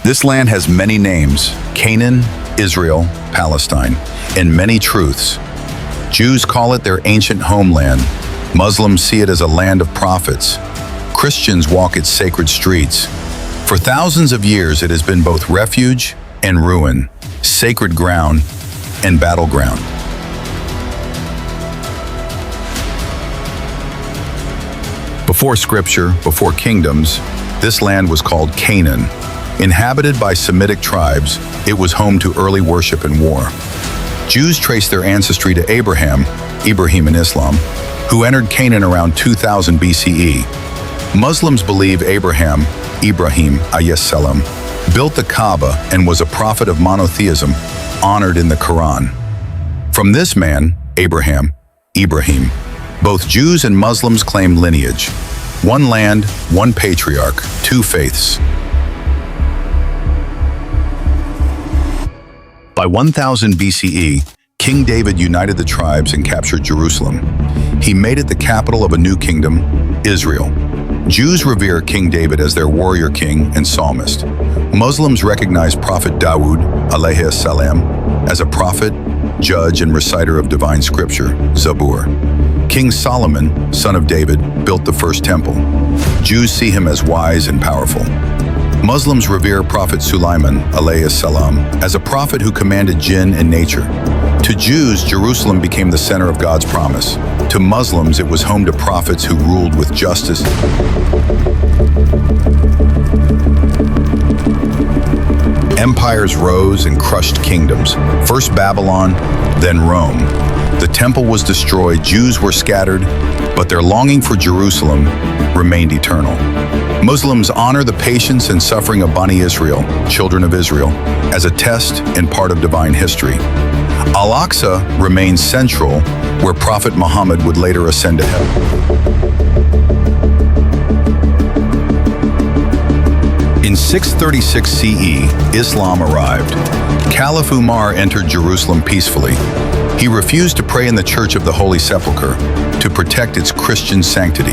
This land has many names: Canaan, Israel, Palestine, and many truths. Jews call it their ancient homeland. Muslims see it as a land of prophets. Christians walk its sacred streets. For thousands of years, it has been both refuge and ruin, sacred ground and battleground. Before scripture, before kingdoms, this land was called Canaan. Inhabited by Semitic tribes, it was home to early worship and war. Jews trace their ancestry to Ibrahim in Islam, who entered Canaan around 2000 BCE. Muslims believe Ibrahim alayhis salam, built the Kaaba and was a prophet of monotheism, honored in the Quran. From this man, Ibrahim, both Jews and Muslims claim lineage. One land, one patriarch, two faiths. By 1000 BCE, King David united the tribes and captured Jerusalem. He made it the capital of a new kingdom, Israel. Jews revere King David as their warrior king and psalmist. Muslims recognize Prophet Dawood alayhis salam as a prophet, judge, and reciter of divine scripture, Zabur. King Solomon, son of David, built the first temple. Jews see him as wise and powerful. Muslims revere Prophet Sulaiman alayhis salam as a prophet who commanded jinn and nature. To Jews, Jerusalem became the center of God's promise. To Muslims, it was home to prophets who ruled with justice. Empires rose and crushed kingdoms. First Babylon, then Rome. The temple was destroyed, Jews were scattered, but their longing for Jerusalem remained eternal. Muslims honor the patience and suffering of Bani Israel, children of Israel, as a test and part of divine history. Al-Aqsa remains central, where Prophet Muhammad would later ascend to heaven. In 636 CE, Islam arrived. Caliph Umar entered Jerusalem peacefully. He refused to pray in the Church of the Holy Sepulchre to protect its Christian sanctity.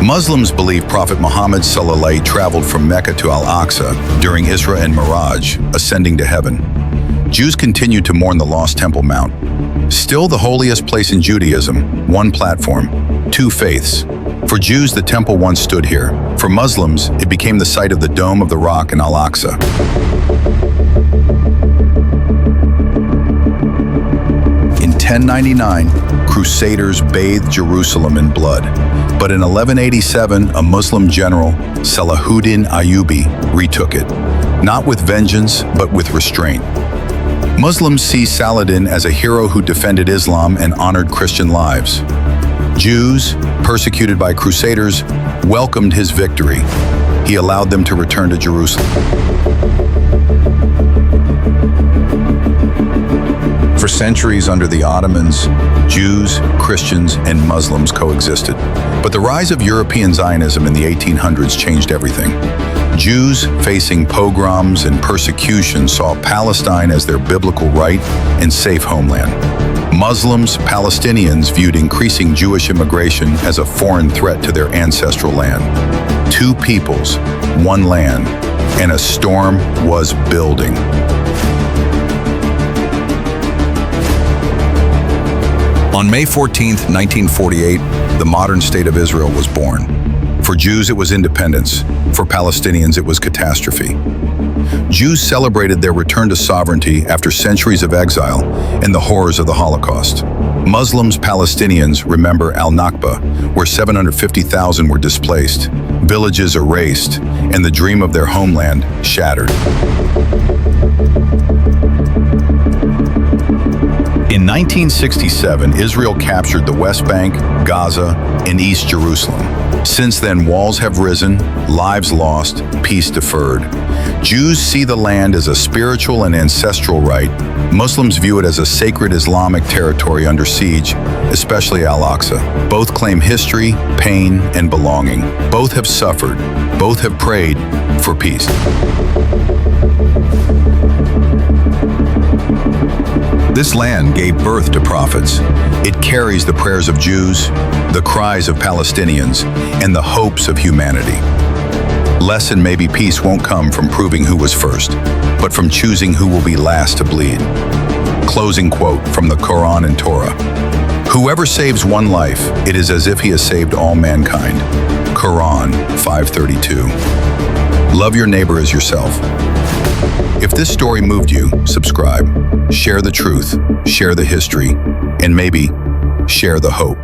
Muslims believe Prophet Muhammad ﷺ traveled from Mecca to Al-Aqsa during Isra and Miraj, ascending to heaven. Jews continue to mourn the lost Temple Mount. Still the holiest place in Judaism, one platform, two faiths. For Jews, the temple once stood here. For Muslims, it became the site of the Dome of the Rock in Al-Aqsa. In 1099, Crusaders bathed Jerusalem in blood. But in 1187, a Muslim general, Salahuddin Ayyubi, retook it. Not with vengeance, but with restraint. Muslims see Saladin as a hero who defended Islam and honored Christian lives. Jews, persecuted by Crusaders, welcomed his victory. He allowed them to return to Jerusalem. For centuries under the Ottomans, Jews, Christians, and Muslims coexisted. But the rise of European Zionism in the 1800s changed everything. Jews, facing pogroms and persecution, saw Palestine as their biblical right and safe homeland. Muslims, Palestinians viewed increasing Jewish immigration as a foreign threat to their ancestral land. Two peoples, one land, and a storm was building. On May 14, 1948, the modern state of Israel was born. For Jews, it was independence. For Palestinians, it was catastrophe. Jews celebrated their return to sovereignty after centuries of exile and the horrors of the Holocaust. Muslims, Palestinians remember Nakba, where 750,000 were displaced, villages erased, and the dream of their homeland shattered. In 1967, Israel captured the West Bank, Gaza, and East Jerusalem. Since then, walls have risen, lives lost, peace deferred. Jews see the land as a spiritual and ancestral right. Muslims view it as a sacred Islamic territory under siege, especially Al-Aqsa. Both claim history, pain, and belonging. Both have suffered. Both have prayed for peace. This land gave birth to prophets. It carries the prayers of Jews, the cries of Palestinians, and the hopes of humanity. Lesson: maybe peace won't come from proving who was first, but from choosing who will be last to bleed. Closing quote from the Quran and Torah. Whoever saves one life, it is as if he has saved all mankind. Quran 5:32. Love your neighbor as yourself. If this story moved you, subscribe, share the truth, share the history, and maybe share the hope.